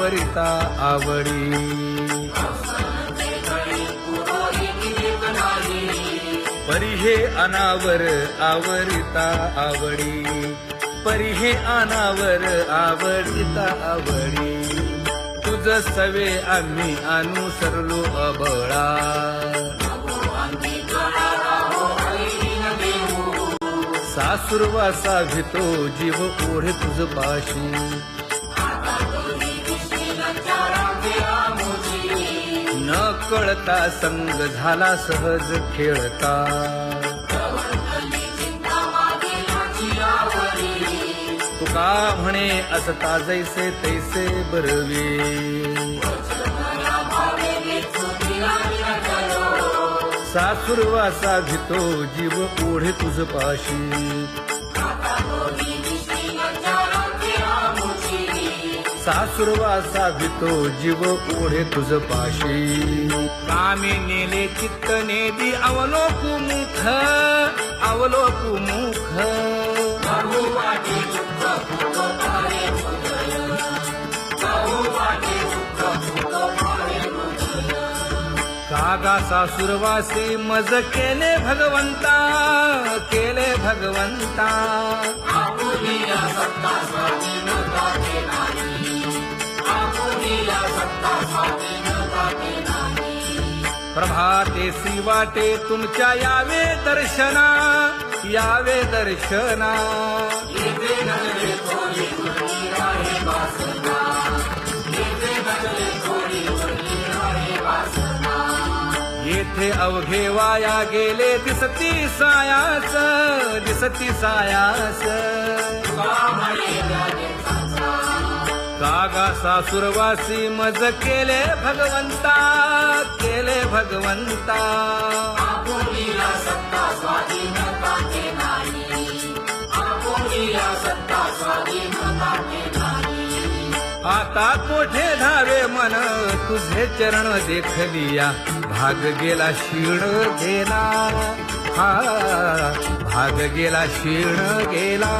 वरिता आवडी परी हे अनावर आवरिता आवडी परी हे अनावर आवडिता आवडी तुझ सवे आम्ही अनुसरलो अबळा सासुरवासा भितो जीव ओढे तुझ पाशी न कळता संग झाला सहज खेळता तुका म्हणे असता जैसे तैसे बरवे सासुरवासा भितो जीव ओढे तुझ पाशी सासुरवासा भितो जीव ओढे तुझ पाशी कामी नेले चित्त नेदी अवलोकु मुख अवलोकु मुख कागा सासुरवासी मज केले भगवंता केले भगवंता प्रभातेसी वाटे तुमच्या यावे दर्शना यावे दर्शना येथे अवघे वाया गेले दिसती सायास दिसती सायास कागा सासुरवासी मज केले भगवंता केले भगवंता आता कोठे धावे मन तुझे चरण देखलिया भाग गेला क्षीण गेला हा भाग गेला क्षीण गेला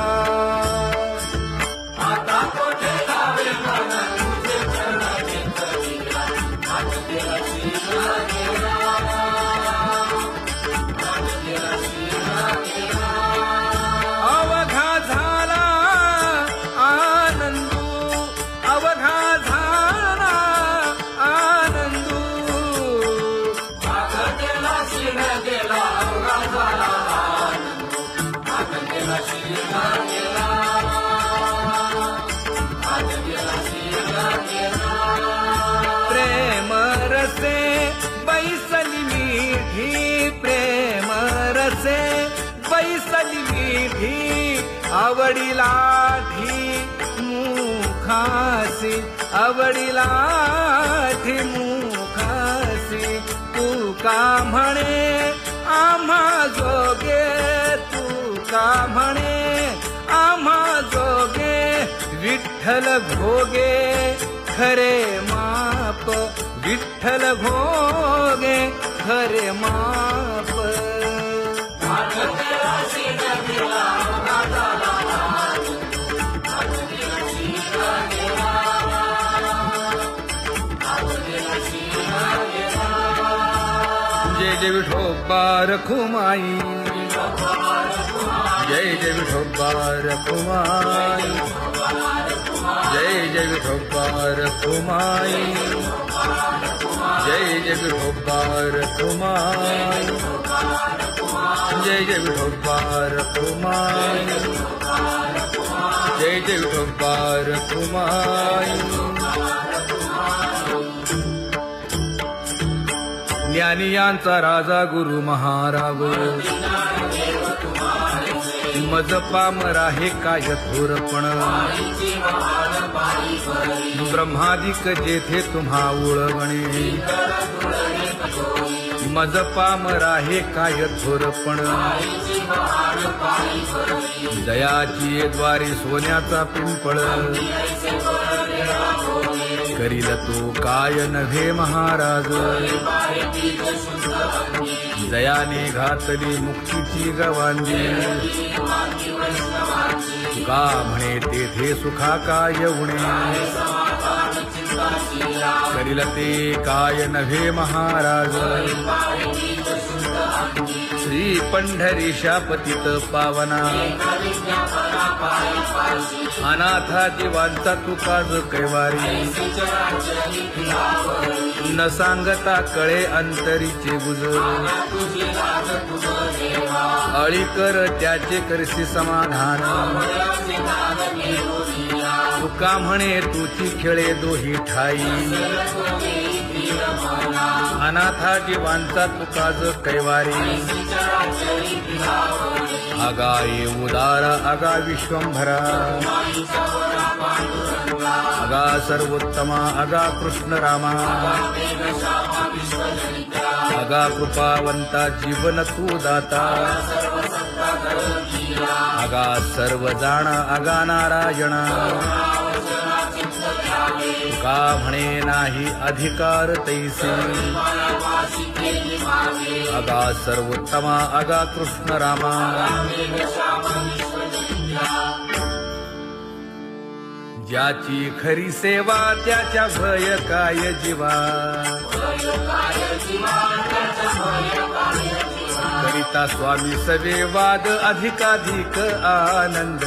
आता कोठे धावे मन तुझे चरण देखलिया भाग गेला क्षीण गेला भाग गेला क्षीण गेला अवघा झाला आनंदू अवघा झाला आनंदू भाग गेला क्षीण गेला अवघा झाला आनंदू भाग गेला क्षीण गेला भाग गेला क्षीण गेला प्रेम रसे बैसली मीठी प्रेम रसे बैसली मीठी आवडीला ठी मुखासी आवडीला ठी मुखासी तू का म्हणे आम्हा जोगे तू का म्हणे आम्हा जोगे विठ्ठल भोगे खरे माप विठ्ठल भोगे खरे माप जय जय विठोबा रखुमाई जय जय विठोबा रखुमाई जय जय विठोबा रखुमाई जय जय विठोबा रखुमाई जय जय विठोबा रखुमाई जय जय विठोबा रखुमाई ज्ञानियांचा राजा गुरु महाराज मज पामरा हे काय थोरपण ब्रह्मादिक जेथे तुम्हा उळवणे मज पामरा हे काय थोरपण दयाची द्वारी सोन्याचा पिंपळ करील तो काय नव्हे महाराज दयाने घातली मुक्तीची गवांडी तुका म्हणे तेथे सुखा काय उणे करील ते काय नव्हे महाराज श्री पंढरीशा पतित पावना अनाथा जीवांचा तुकाज कैवारी न सांगता कळे अंतरीचे गुजर अळी कर त्याचे करशी समाधान तुका म्हणे तुची खेळे दोही ठाई अनाथा जीवांचा तुकाज कैवारी आगा ये उदारा आगा विश्वंभरा आगा सर्वोत्तमा आगा कृष्ण रामा आगा कृपावंता जीवन तू दाता आगा सर्व जाणा आगा नारायणा तुका म्हणे नाही अधिकार तैसे आगा सर्वोत्तमा आगा कृष्ण रामा ज्याची खरी सेवा त्याच्या भय काय जीवा करिता स्वामी सवे वाद अधिकाधिक आनंद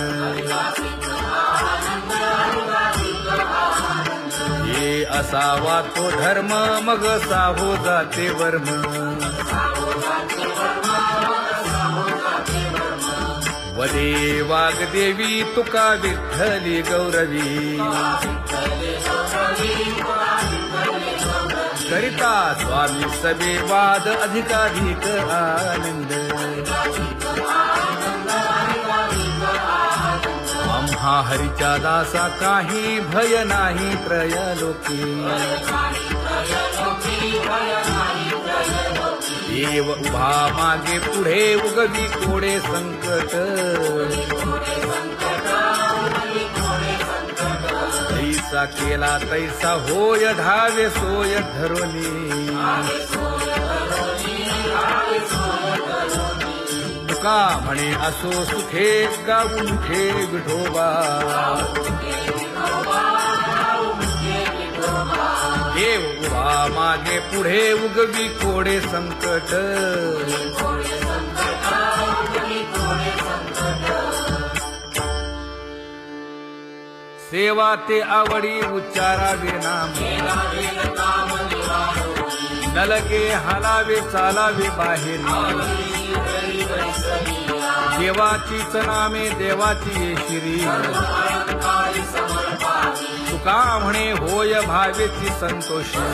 ये असावा तो धर्म मग साहो जाते वर्म वदे वाग्देवी तुका विठ्ठली गौरवी करिता स्वामी सवे वाद अधिकाधिक आनंद आम्हा हरीच्या दासा काही भय नाही त्रयलोकी देव उभा मागे पुढे उगवी कोडे संकट तैसा केला तैसा होय धावे सोय धरोनी तुका म्हणे असो सुखे गाऊन ठे विठोबा देव उभा मागे पुढे उगवी कोडे संकट सेवा ते आवडी उच्चारावे नाम नलगे हालावे चालावे बाहेर देवाचीच नामे देवाची येशिरी तुका म्हणे होय भावेची संतोषी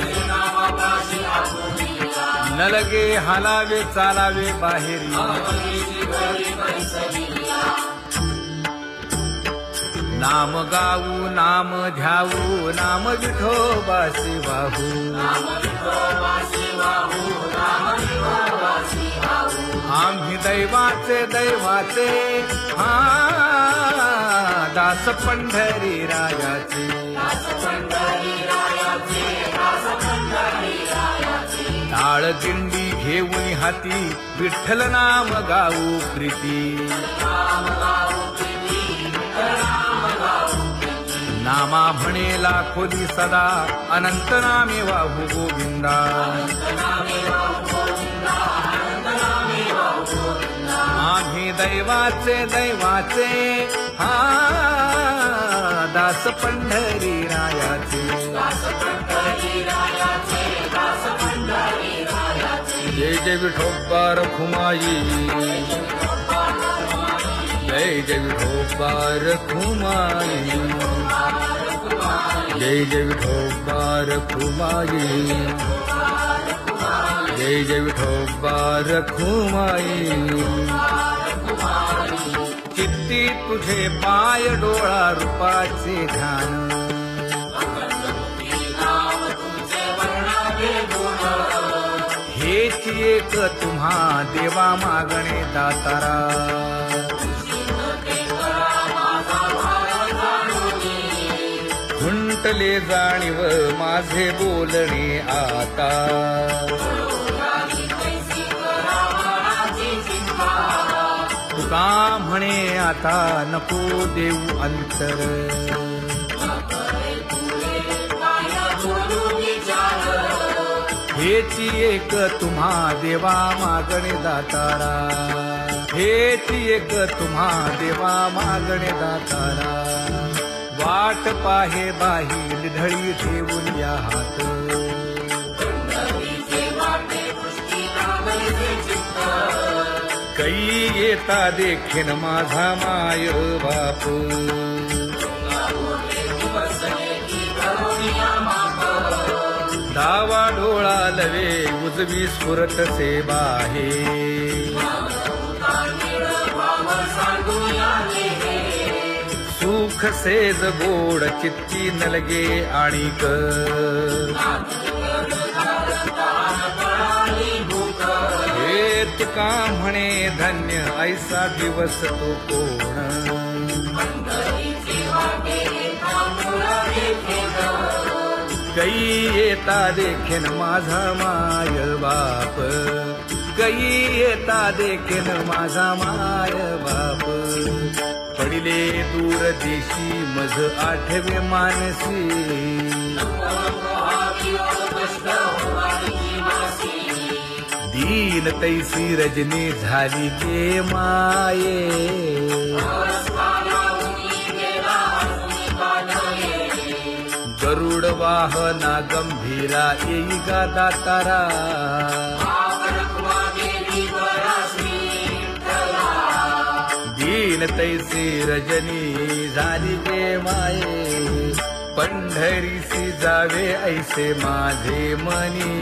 नलगे हालावे चालावे बाहेरी नाम गाऊ नाम ध्याऊ नाम विठोबासी वाहू आम्ही दैवाचे दैवाचे हा दास पंढरी रायाचे टाळ दिंडी घेऊन हाती विठ्ठल नाम गाऊ प्रीती नामा म्हणे लाखोली सदा अनंत नामे वाहू गोविंदा आम्ही दैवाचे दैवाचे हा दास पंढरी रायाचे जय जय विठोबा रखुमाई जय जय विठोबा रखुमाई जय जय विठोबा रखुमाई जय जय विठोबा रखुमाई चित्ती तुझे पाय डोळा रूपाचे ध्यान हेच एक तुम्हा देवा मागणे दातारा खुंटले जाणीव माझे बोलणे आता तुका म्हणे आता नको देऊ अंतर हेची एक तुम्हा देवा मागणे दातारा, हेची एक तुम्हा देवा मागणे दातारा. वाट पाहे बाही ढळी ठेवून या हात, कै येता देखीन माझा माय बाप. डावा डोळा लवे उजवी स्फुरत से बाहे, सुख सेज गोड चित्ती नलगे आणिक. हे तुका म्हणे धन्य ऐसा दिवस तो कोण. कै येता देखीन माझा माय बाप, कै येता देखीन माझा माय बाप. पडिले दूर देशी मज आठवे मानसी, दीन तैसी रजनी झाली गे माये. गरुड वाहना गंभीरा येई गा दातारा, दीन तैसी रजनी झाली गे माये. पंढरीसी जावे ऐसे माझे मनी,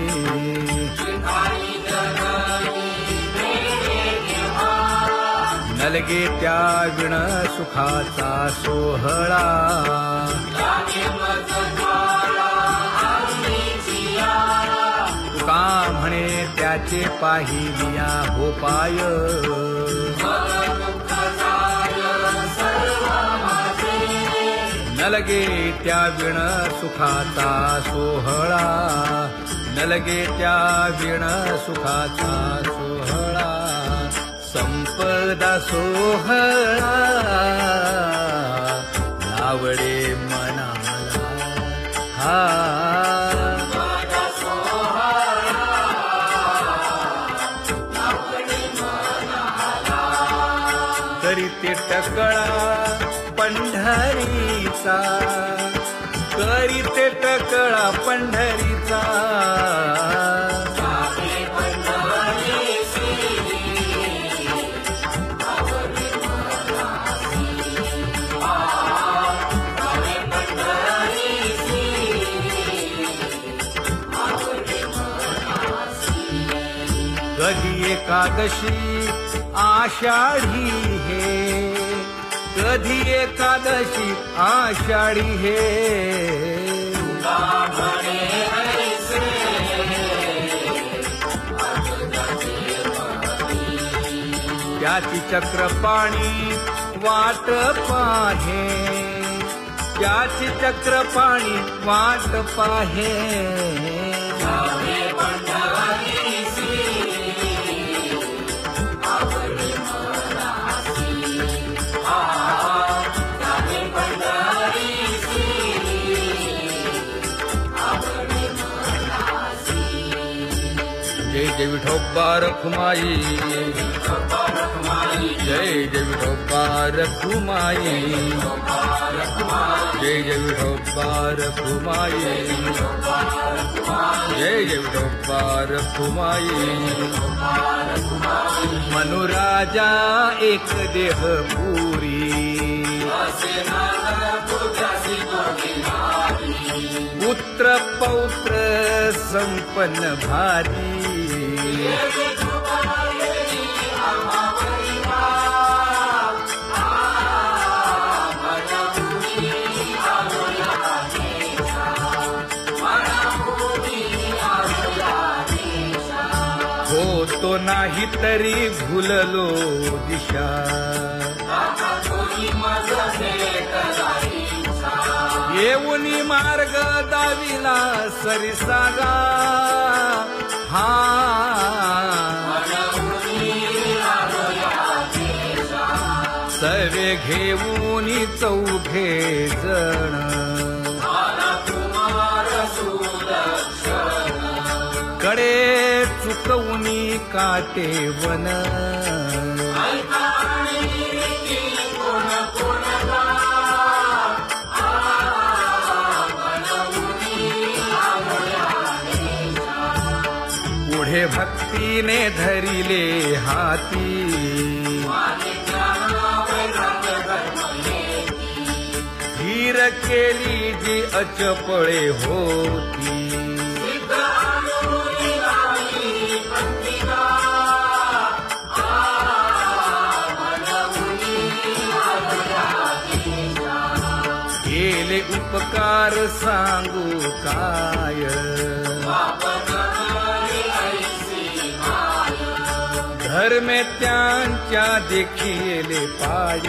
नलगे त्या विण सुखाचा सोहळा. तुका म्हणे त्याचे पाहिलिया हो पाय, नलगे त्या विण सुखाचा सोहळा, नलगे त्या विण सुखाचा सोहळा. संपदा सोहळा नावडे मनाला, हा करीते टकळा पंढरीचा, करीते टकळा पंढरीचा. कधी एकादशी आषाढी हे, कधी एकादशी आषाढी हे. त्याची चक्रपाणी वाट पाहे, त्याची चक्रपाणी वाट पाहे. जय जय विठोबा रखुमाई, जय जय विठोबा रखुमाई, जय जय विठोबा रखुमाई, जय जय विठोबा रखुमाई. मनुराजा एक देह पुरी, पुत्र पौत्र संपन्न भारी. होतो नाही तरी भुललो दिशा, येऊनी मार्ग दाविला सरिसागा. हा सवे घेऊनी चौघे जण, खडे चुकवूनी काटे वन ऐका आणि नीती कोण कोणता पुढे भक्तीने धरिले हाती धीर केली जी अचपळे होती केले उपकार सांगू काय धर्मे त्यांच्या देखिले पाय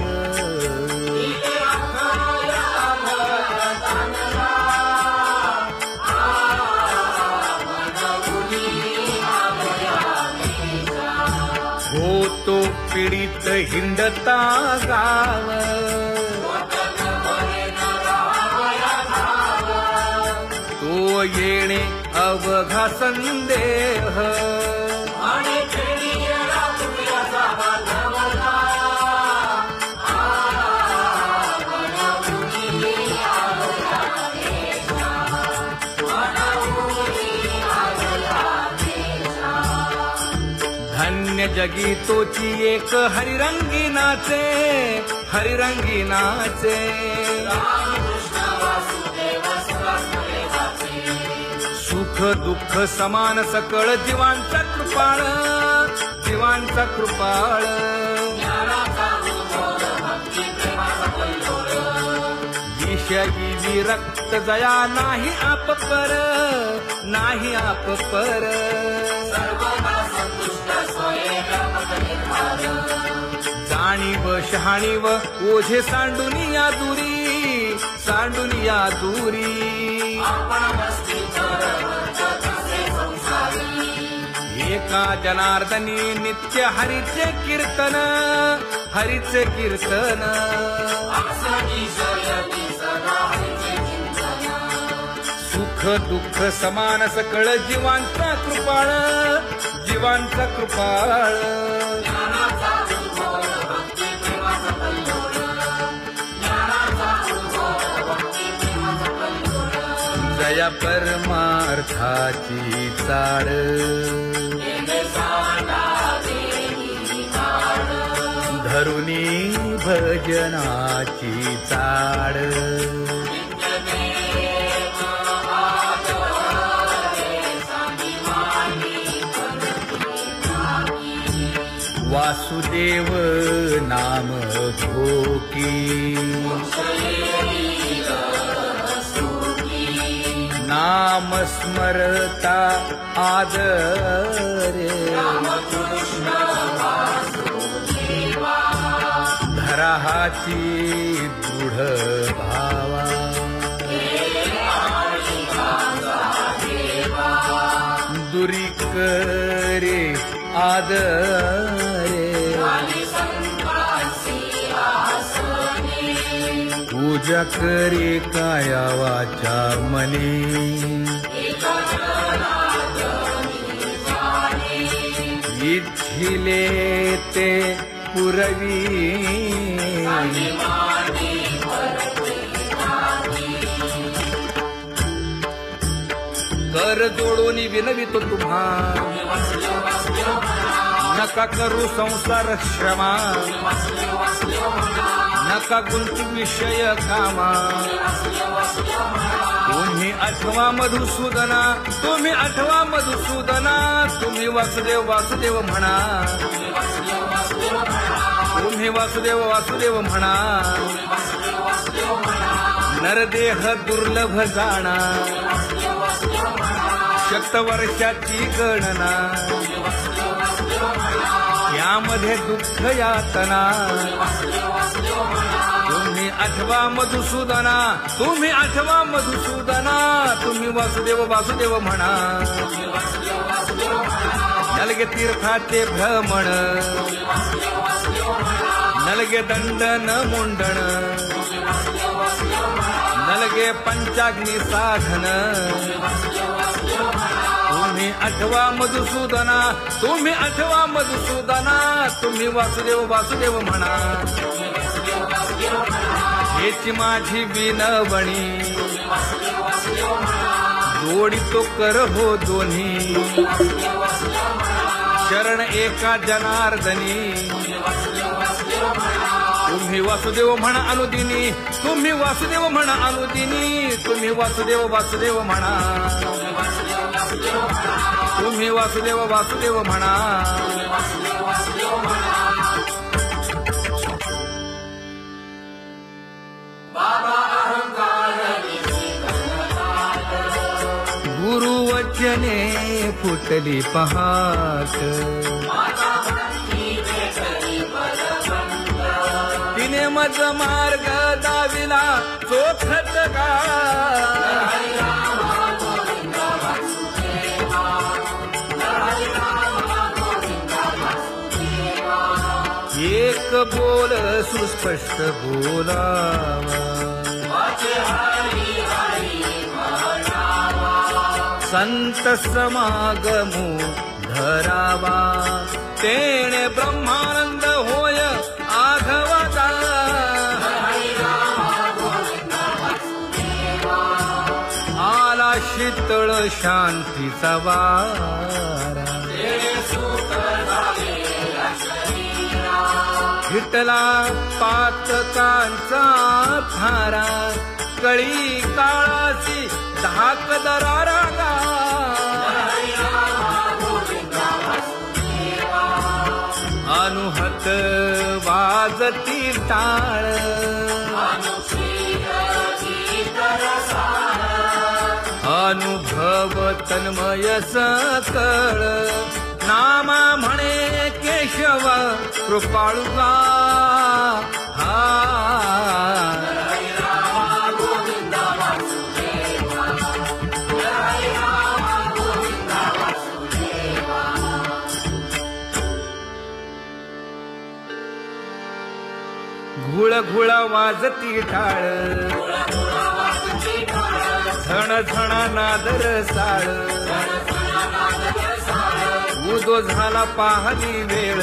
होतो पीडित हिंडता गाव तो येणे अवघा संदेह धन्य जगी तोची एक हरिरंगी नाचे हरिरंगी नाचे सुख दुःख समान सकळ जीवांचा कृपाळ जीवांचा कृपाळ विषयी विरक्त जया नाही आप पर नाही आप पर जाणीव शहाणीव ओझे सांडुनिया दूरी एका जनार्दनी नित्य हरीचे कीर्तन सुख दुःख समान सकळ जीवांचा कृपाळ जया परमार्थाची चाड धरुनी भजनाची चाड वासुदेव नाम घोकी नाम स्मरता आदरे धराहाची दृढ भावा दुरी करे आदरे पूजा करे काया वाचा मने इच्छिले ते पुरवी कर जोडून विनवितो तुम्हा नका करू संसार श्रमा नका गुंतू विषय कामा तुम्ही आठवा मधुसूदना तुम्ही वासुदेव म्हणा तुम्ही वासुदेव म्हणा नरदेह दुर्लभ जाणा शतवर्षाची गणना यामध्ये दुःख यातना तुम्ही आठवा मधुसूदना तुम्ही वासुदेव म्हणा नलगे तीर्थाचे भ्रमण नलगे दंडन मुंडण नलगे पंचाग्नी साधन तुम्ही आठवा मधुसूदना, तुम्ही आठवा मधुसूदना, तुम्ही वासुदेव वासुदेव म्हणा. हेची माझी विनवणी, जोडितो कर हो दोन्ही, शरण एका जनार्दनी. तुम्ही वासुदेव म्हणा अनुदिनी, तुम्ही वासुदेव म्हणा अनुदिनी, तुम्ही वासुदेव वासुदेव म्हणा, तुम्ही वासुदेव वासुदेव म्हणा. बाबा अहंकार गुरुवचने फुटली पहाट, तिने मज मार्ग दाविला चोखट का. एक बोल सुस्पष्ट बोलावा, संत समागमू धरावा, तेणे ब्रह्मानंद होय आघवाचा. आला शीतळ शांतीचा वारा, विठला पातकांचा थारा, कळी काळाची धाक दरारा. अनुहत वाजती टाळ, अनुभव तन्मय सकळ. नामा म्हणे केशव कृपाळुगा, घुळ घुळ वाजती टाळ, झण झण नादर साळ. उदो झाला पाहली वेळ,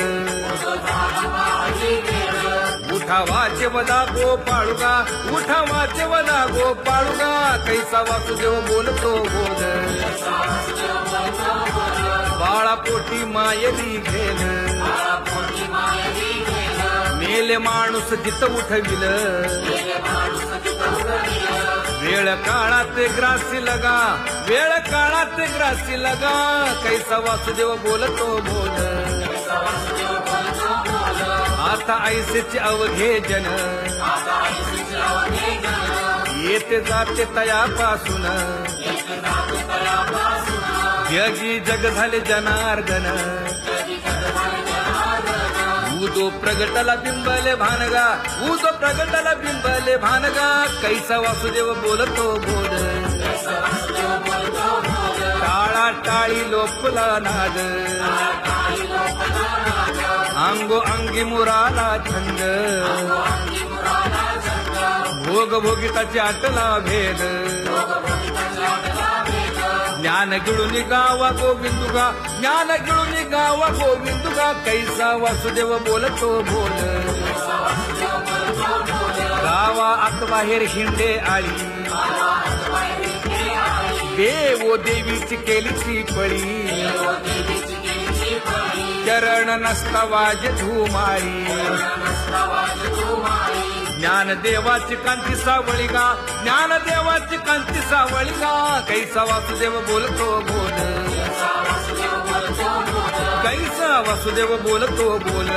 उठा वाचे वदा गोपाळुगा, उठा वाचे वदा गोपाळुगा. कैसा वासुदेव बोलतो बोल, बाळा पोटी मायली घेल. मेले माणूस जित उठविल, वेळ काळात ग्रासी लगा, वेळ काळात ग्रासी लगा. कैसा वासुदेव बोलतो बोल, आता ऐसेचे अवघे जन, येते जाते तयापासून. जगी जग झाले जनार्दन, उदो प्रगटला बिंबले भानगा, उदो प्रगटला बिंबले भानगा. कैसा वासुदेव बोलतो बोल, टाळा टाळी लोपला नाद, अंगो अंगी मुराला छंद. भोग भोगिताची आटला भेद, ज्ञान गिळून गावा गोविंदुगा, ज्ञान गिळून गावा गोविंदुगा. कैसा वासुदेव बोलतो बोल, गावा आत बाहेर हिंडे आळी, देवो देवीची केलीची पळी. चरण नसता वाज धुमाळी, ज्ञानदेवाची कांती सावळी गा, ज्ञानदेवाची कांती सावळी गा. कैसा वासुदेव बोलतो बोल, कैसा वासुदेव बोलतो बोल.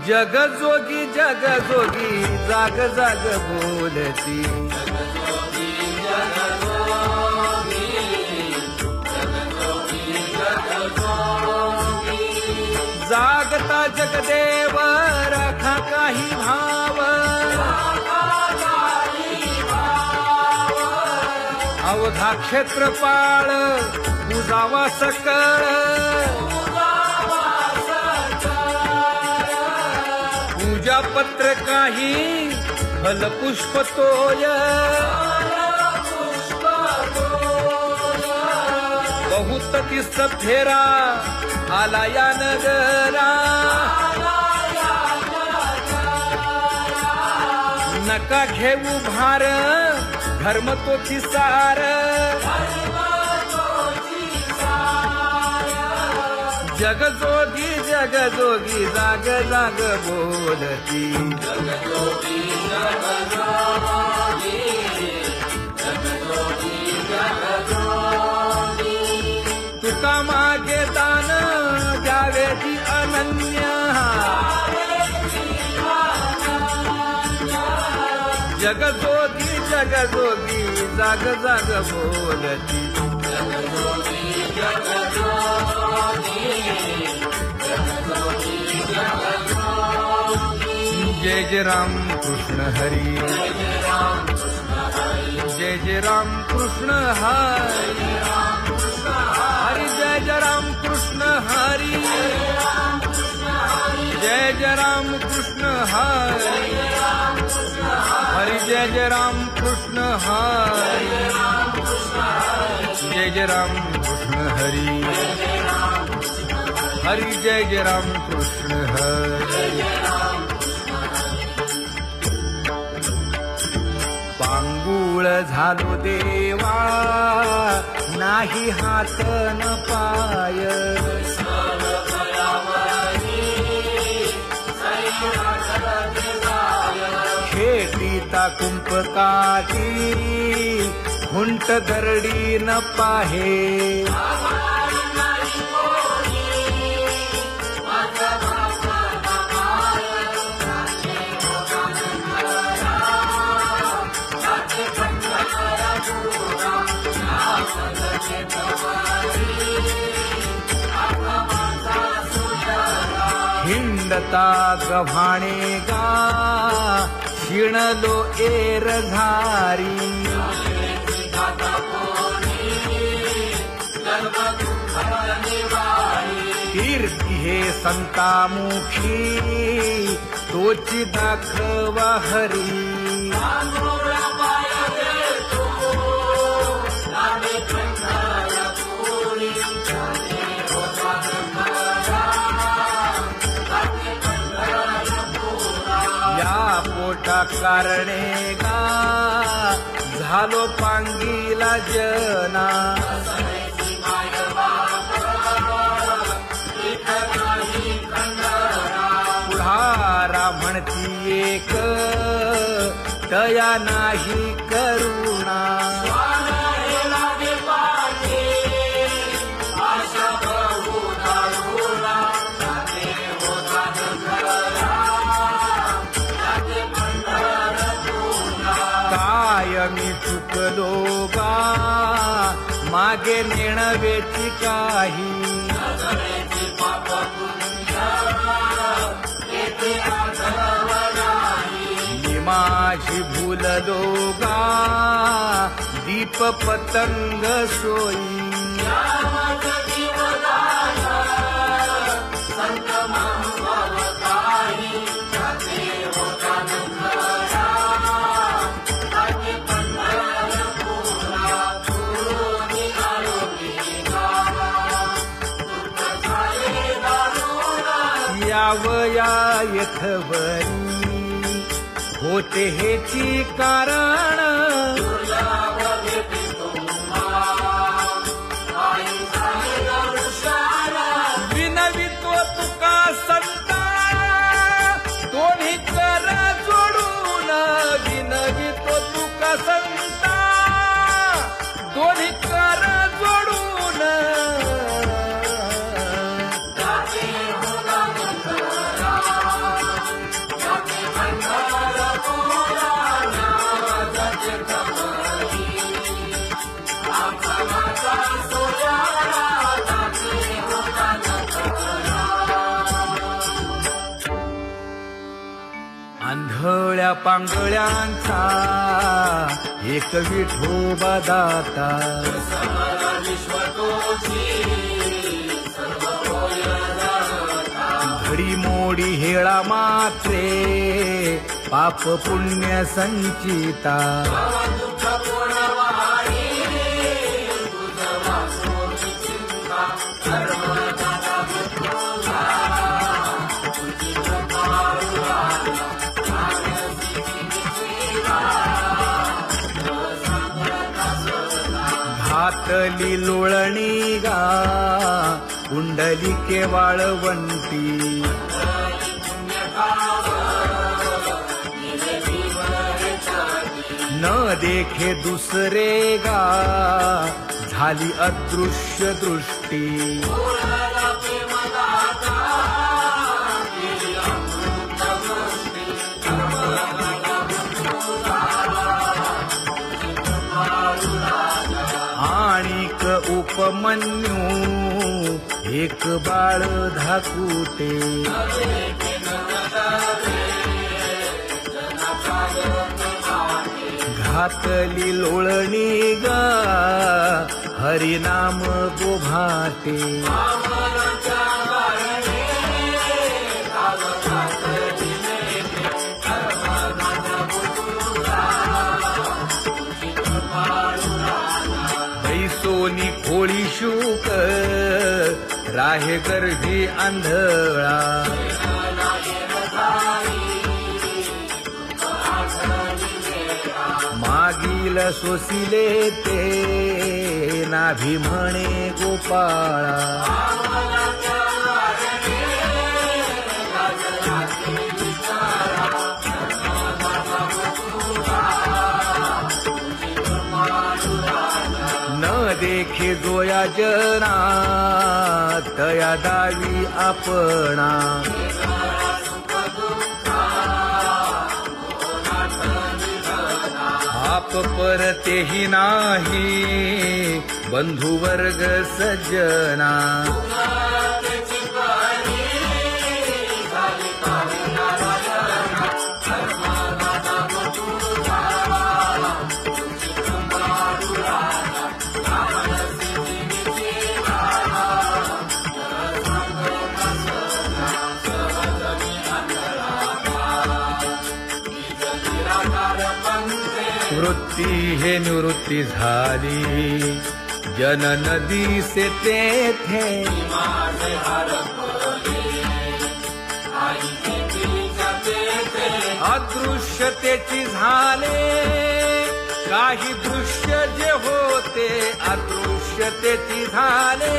जग जोगी जाग जाग बोलती. जागता जगदेव राखा काही भाव, अवधा क्षेत्रपाळ बुजावा सकळ. पूजा पत्र काही फलपुष्प तोय, बहुत तीस फेरा आला या नगरा नका घेऊ भार धर्म तोची सार जगजोगी जगजोगी जाग जाग बोलती तुका मागे दान द्यावेची अनन्य जगजोगी जगजोगी जाग जाग बोलती जय जय राम कृष्ण हरी जय जय राम कृष्ण हरी हरी जय जय राम कृष्ण हरी जय जय राम कृष्ण हरी हरी जय जय राम कृष्ण हरी जय जय राम कृष्ण हरी हरी जय जय राम कृष्ण हरी पांगुळ झालो देवा नाही हात न पाय खेटीता कुंपकाठी हुंट दरडी न पाहे हिंडता गव्हाणे गा शिणलो एर घारी कीर्ती हे संतामुखी तोची दाखवा हरी पोटा कारणे गा झालो पांगीला जना पुढारा म्हणती एक तया नाही करुणा मी चुकलो गा मागे नेणवेची काही मी माझी भूललो गा दीप पतंग सोयी यावया यथवरी होते हेची कारण विनवितो तुका संता दोन्ही कर जोडून विनवितो तुका संता दोन्ही कर जोडून आंधळ्या पांगळ्यांचा एक विठोबा दाता घडी मोडी हेळा मात्रे पाप पुण्य संचिता घातली लोळणी गा कुंडलिके वाळवंटी न देखे दुसरे गा झाली अदृश्य दृष्टी आणिक उपमन्यू एक बाळ धाकुटे घातली लोळणी गा हरिनाम गोभाटे सोनी खोळी शूक राहे गर्भी आंधळा मागील सोसिले ते नाभी म्हणे गोपाळा न देखे जोया जना तया दावी आपणा आप परतेही नाही बंधू वर्ग सज्जना वृत्ती हे निवृत्ती झाली जन नदी से तेथे अदृश्यतेची झाले काही दृश्य जे होते अदृश्यतेची झाले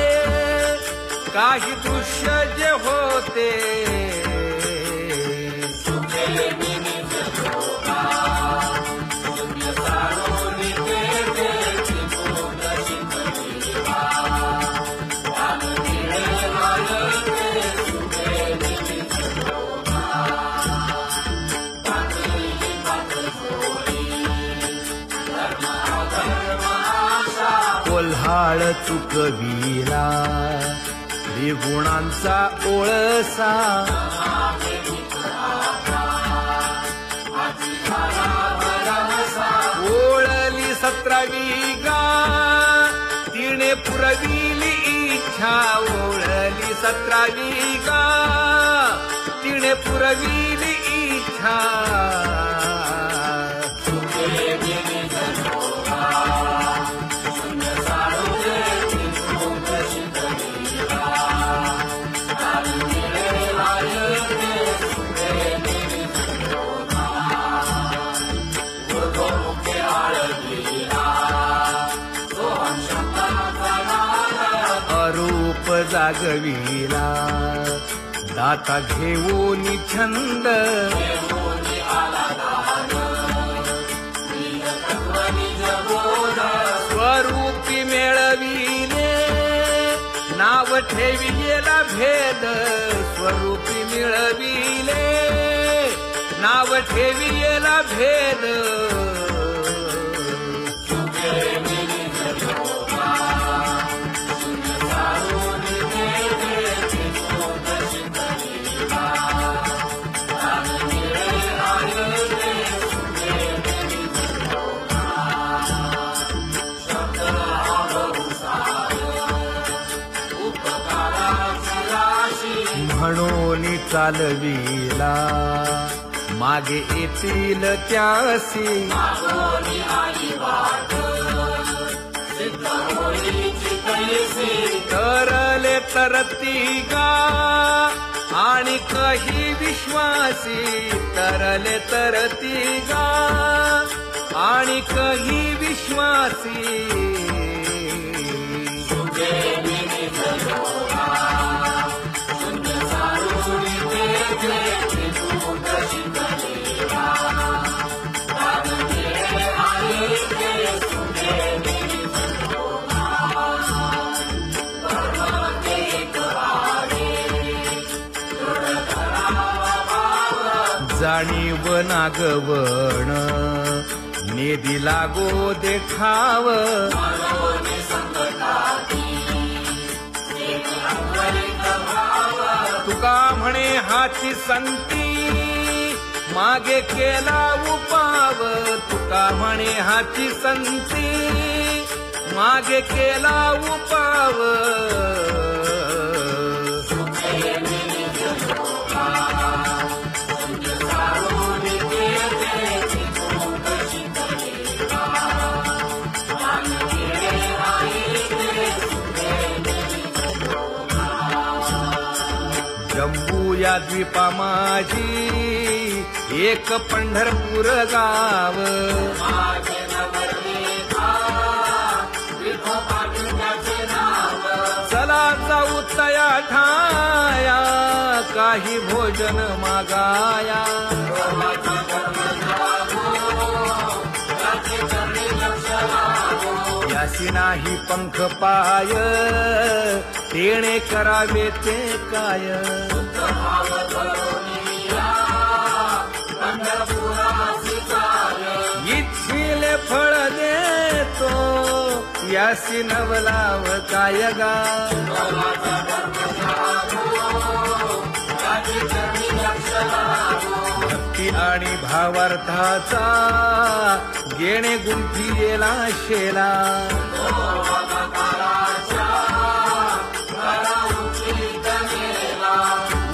काही दृश्य जे होते कोल्हाळ चुकविला त्रिगुणांचा ओळसा ओळली 17वी गा तिने पुरविली इच्छा ओळली 17वी गा तिने पुरविली इच्छा अरूप जागविला दाता घेऊन छंद स्वरूपी मिळविले नाव ठेविलेला भेद स्वरूपी मिळविले नाव ठेविलेला भेद म्हणून चालविला मागे येतील त्यासी तरले तरती गा आणि काही विश्वासी तरले तरती गा आणि काही विश्वासी आणि वनागवण नेदी लागो देखाव मानवने संकटाती देवी अंतरित भाव तुका म्हणे हाची संती मागे केला उपाव तुका म्हणे हाची संती मागे केला उपाव जम्बू या द्वीपा माझी एक पंढरपूर गाव माझे नवरले विठोबाचे नाव चला जाऊ तया ठाया काही भोजन मागाया देवाचा धर्म जागो त्याचे चरणी लक्ष लागो यासी नाही पंख पाय तेणे करावे ते काय भाव धरुनिया पंढरपुरासी जाय इच्छिले फळ देतो यासी नवलाव काय गा देवाचा धर्म जागो त्याचे चरणी लक्ष लागो भक्ती आणि भावार्थाचा गेणे गुंफी येला शेला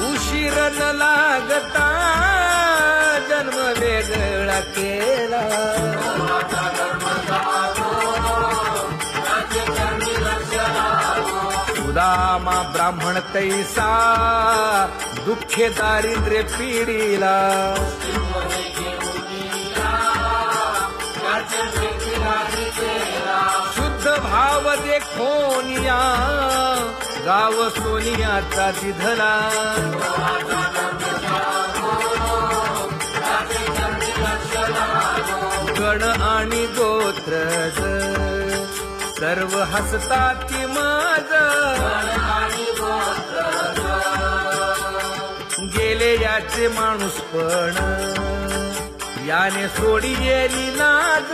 उशीर न लागता जन्म वेगळा केला सुदामा ब्राह्मण तैसा दुःखे दारिद्र्य पिढीला शुद्ध भाव देखोनिया गाव सोनियाचा तिधला गण आणि गोत्रज सर्व हसतात माझ गेले याचे माणूस पण याने सोडी गेली लाज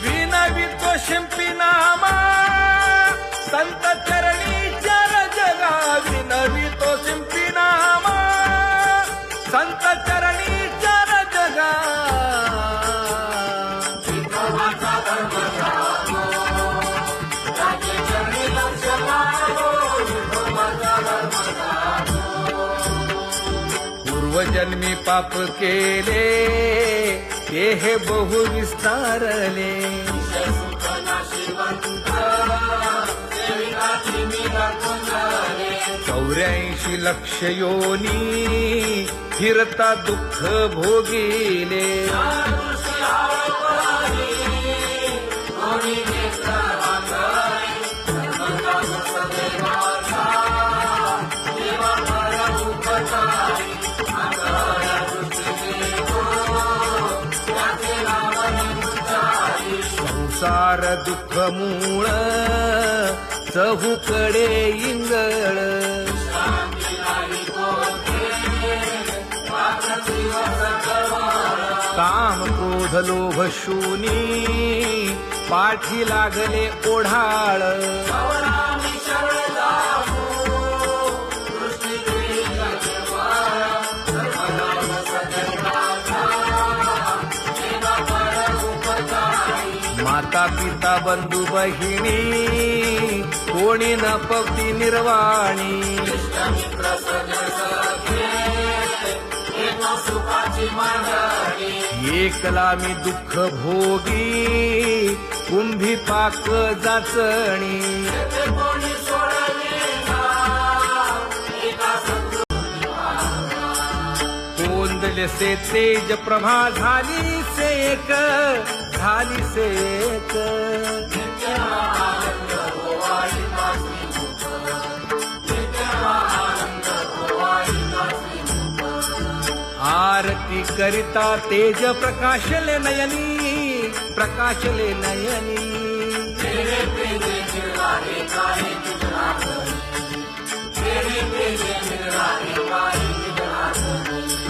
विनवितो शिंपी नामा संत चरणी चर जगा विनवितो शिंपी नामा संत चरणी चर जगा पूर्वजन्मी पाप केले ते हे बहु विस्तारले 84 लक्ष योनी फिरता दुःख भोगिले संसार दुःख मूळ चहूकडे इंगळ काम क्रोध लोभ शूनी पाठी लागले ओढाळ माता पिता बंधू बहिणी कोणी न पवती निर्वाणी एकला मी दुःख भोगी कुंभी पाक जाचणी कोंदले से तेज प्रभा झाली सेक झाली सेक आरती करिता तेज प्रकाशले नयनी प्रकाशले नयनी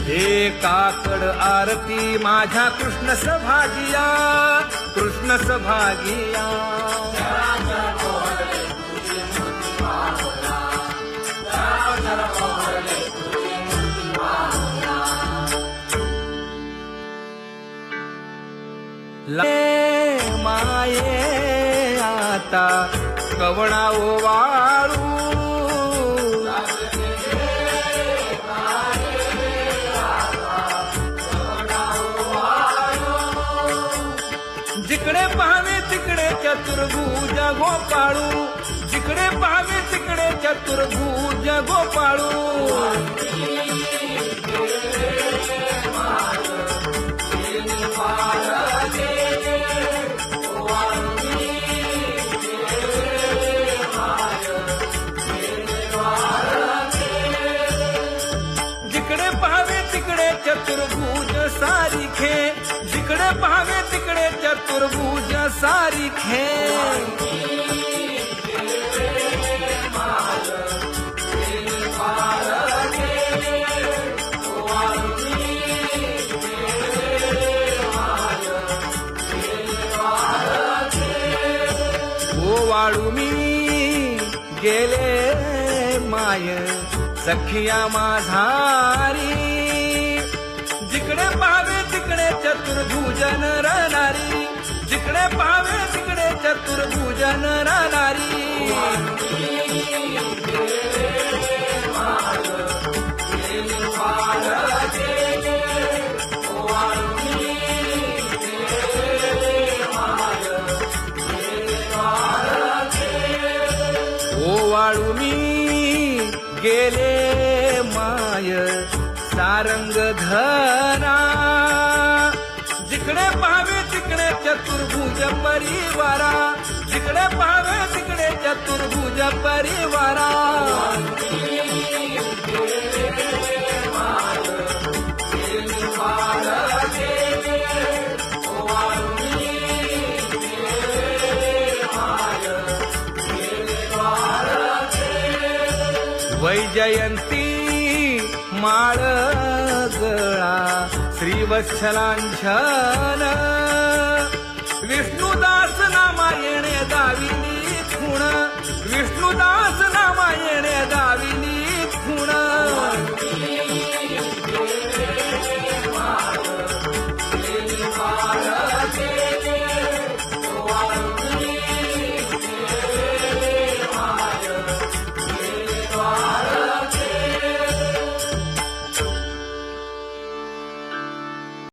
हे काकड आरती माझ्या कृष्ण सभागिया, कृष्ण सभागिया. माये आता कवणा ओवाळू, जिकडे पाहावे तिकडे चतुर्भुज गोपाळू, जिकडे पाहावे तिकडे चतुर्भुज गोपाळू. जिकडे पाहावे तिकडे चतुर्भुज सारिखे, जिकडे पाहावे तिकडे चतुर्भुज सारिखे. ओवाळू मी गेले माय सखिया माझारी, जिकडे पाहावे तिकडे चतुर्भुज नरनारी, जिकडे पाहावे तिकडे चतुर्भुज नरनारी. ओवाळू मी गेले माय सारंग धरा, जिकडे पाहावे तिकडे चतुर्भुज परिवारा, जिकडे पाहावे तिकडे चतुर्भुज परिवारा. वैजयंती माळ गळा श्रीवत्सलांछन, विष्णुदास नामायणे दाविनी